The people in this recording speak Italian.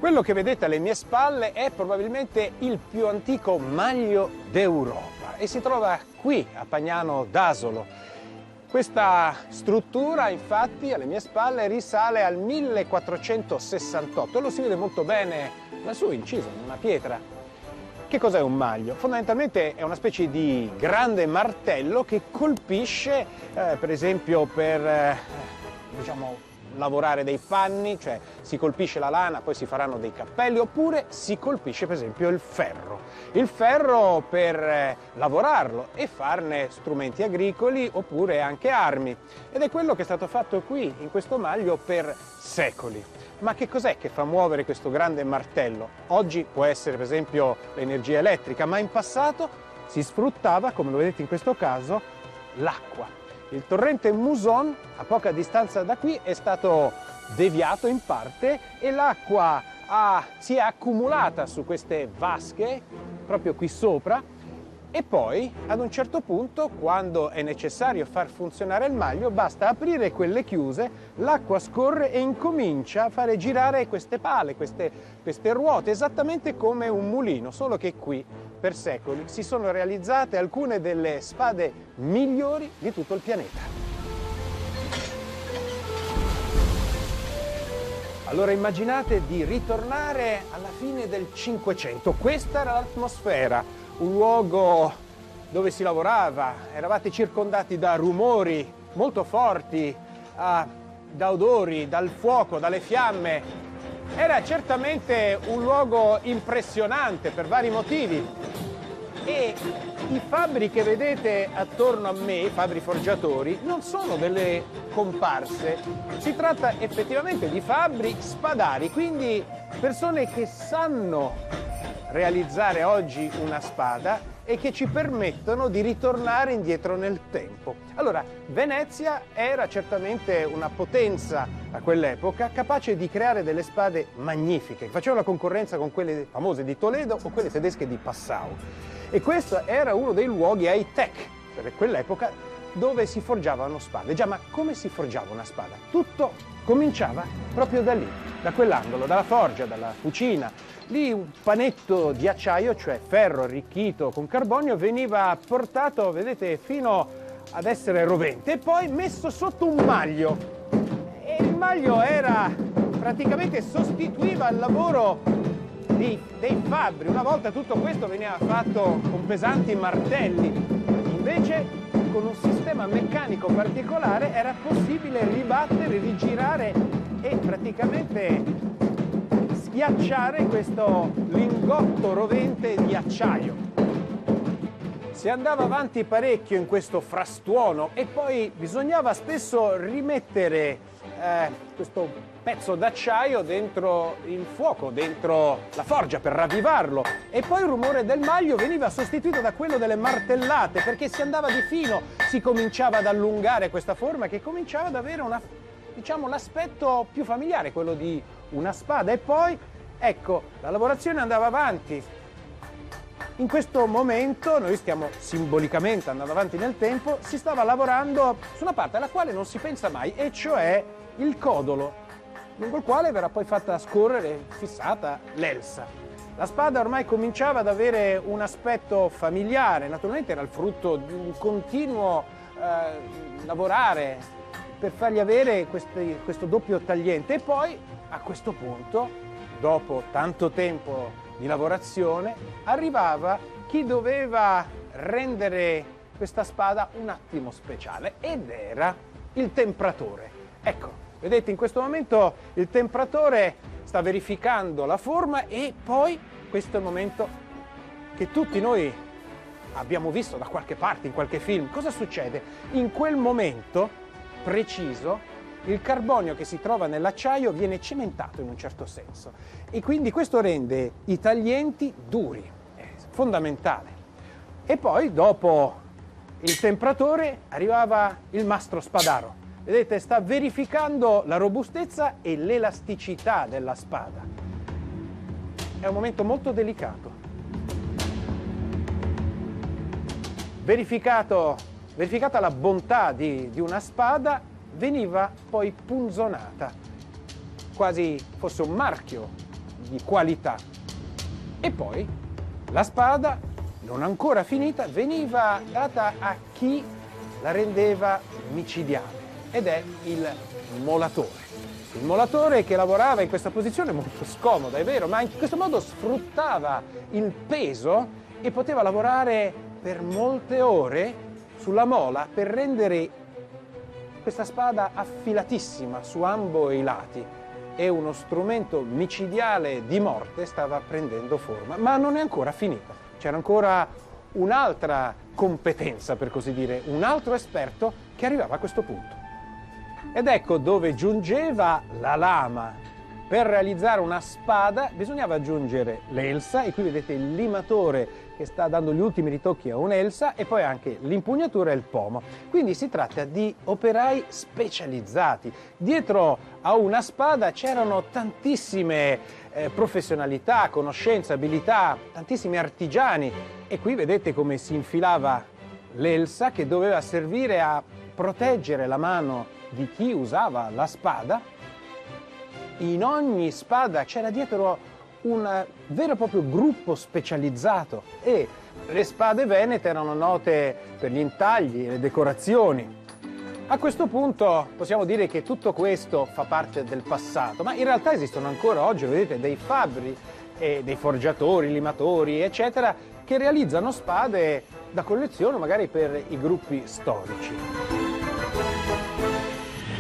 Quello che vedete alle mie spalle è probabilmente il più antico maglio d'Europa e si trova qui a Pagnano d'Asolo. Questa struttura infatti alle mie spalle risale al 1468 e lo si vede molto bene lassù inciso in una pietra. Che cos'è un maglio? Fondamentalmente è una specie di grande martello che colpisce per esempio per lavorare dei panni, cioè si colpisce la lana, poi si faranno dei cappelli, oppure si colpisce per esempio il ferro per lavorarlo e farne strumenti agricoli oppure anche armi. Ed è quello che è stato fatto qui, in questo maglio, per secoli. Ma che cos'è che fa muovere questo grande martello? Oggi può essere per esempio l'energia elettrica, ma in passato si sfruttava, come lo vedete in questo caso, l'acqua. Il torrente Muson, a poca distanza da qui, è stato deviato in parte e l'acqua si è accumulata su queste vasche, proprio qui sopra, e poi ad un certo punto, quando è necessario far funzionare il maglio, basta aprire quelle chiuse, l'acqua scorre e incomincia a fare girare queste pale, queste ruote, esattamente come un mulino, solo che qui per secoli si sono realizzate alcune delle spade migliori di tutto il pianeta. Allora immaginate di ritornare alla fine del Cinquecento, questa era l'atmosfera, un luogo dove si lavorava, eravate circondati da rumori molto forti, da odori, dal fuoco, dalle fiamme. Era certamente un luogo impressionante per vari motivi e i fabbri che vedete attorno a me, i fabbri forgiatori, non sono delle comparse, si tratta effettivamente di fabbri spadari, quindi persone che sanno realizzare oggi una spada e che ci permettono di ritornare indietro nel tempo. Allora, Venezia era certamente una potenza a quell'epoca, capace di creare delle spade magnifiche, che facevano la concorrenza con quelle famose di Toledo o quelle tedesche di Passau. E questo era uno dei luoghi high-tech per quell'epoca dove si forgiavano spade. Già, ma come si forgiava una spada? Tutto cominciava proprio da lì, da quell'angolo, dalla forgia, dalla fucina. Lì un panetto di acciaio, cioè ferro arricchito con carbonio, veniva portato, vedete, fino ad essere rovente e poi messo sotto un maglio. E il maglio sostituiva il lavoro dei fabbri. Una volta tutto questo veniva fatto con pesanti martelli, invece con un sistema meccanico particolare era possibile ribattere, rigirare e praticamente schiacciare questo lingotto rovente di acciaio. Si andava avanti parecchio in questo frastuono e poi bisognava spesso rimettere questo pezzo d'acciaio dentro il fuoco, dentro la forgia per ravvivarlo, e poi il rumore del maglio veniva sostituito da quello delle martellate, perché si andava di fino, si cominciava ad allungare questa forma che cominciava ad avere l'aspetto più familiare, quello di una spada, e poi ecco, la lavorazione andava avanti. In questo momento noi stiamo simbolicamente andando avanti nel tempo, si stava lavorando su una parte alla quale non si pensa mai, e cioè il codolo, lungo il quale verrà poi fatta scorrere, fissata, l'elsa. La spada ormai cominciava ad avere un aspetto familiare, naturalmente era il frutto di un continuo lavorare per fargli avere questo doppio tagliente, e poi a questo punto, dopo tanto tempo di lavorazione, arrivava chi doveva rendere questa spada un attimo speciale, ed era il tempratore. Ecco, vedete, in questo momento il tempratore sta verificando la forma, e poi questo è il momento che tutti noi abbiamo visto da qualche parte, in qualche film. Cosa succede? In quel momento preciso il carbonio che si trova nell'acciaio viene cementato in un certo senso, e quindi questo rende i taglienti duri, è fondamentale. E poi dopo il tempratore arrivava il mastro spadaro. Vedete, sta verificando la robustezza e l'elasticità della spada. È un momento molto delicato. Verificata la bontà di una spada, veniva poi punzonata, quasi fosse un marchio di qualità. E poi la spada, non ancora finita, veniva data a chi la rendeva micidiale, ed è il molatore. Il molatore che lavorava in questa posizione molto scomoda, è vero, ma in questo modo sfruttava il peso e poteva lavorare per molte ore sulla mola per rendere questa spada affilatissima su ambo i lati, e uno strumento micidiale di morte stava prendendo forma, ma non è ancora finita. C'era ancora un'altra competenza, per così dire, un altro esperto che arrivava a questo punto. Ed ecco dove giungeva la lama. Per realizzare una spada bisognava aggiungere l'elsa, e qui vedete il limatore che sta dando gli ultimi ritocchi a un'elsa, e poi anche l'impugnatura e il pomo. Quindi si tratta di operai specializzati. Dietro a una spada c'erano tantissime professionalità, conoscenze, abilità, tantissimi artigiani, e qui vedete come si infilava l'elsa, che doveva servire a proteggere la mano di chi usava la spada. In ogni spada c'era dietro un vero e proprio gruppo specializzato, e le spade venete erano note per gli intagli e le decorazioni. A questo punto possiamo dire che tutto questo fa parte del passato, ma in realtà esistono ancora oggi, vedete, dei fabbri e dei forgiatori, limatori, eccetera, che realizzano spade da collezione magari per i gruppi storici.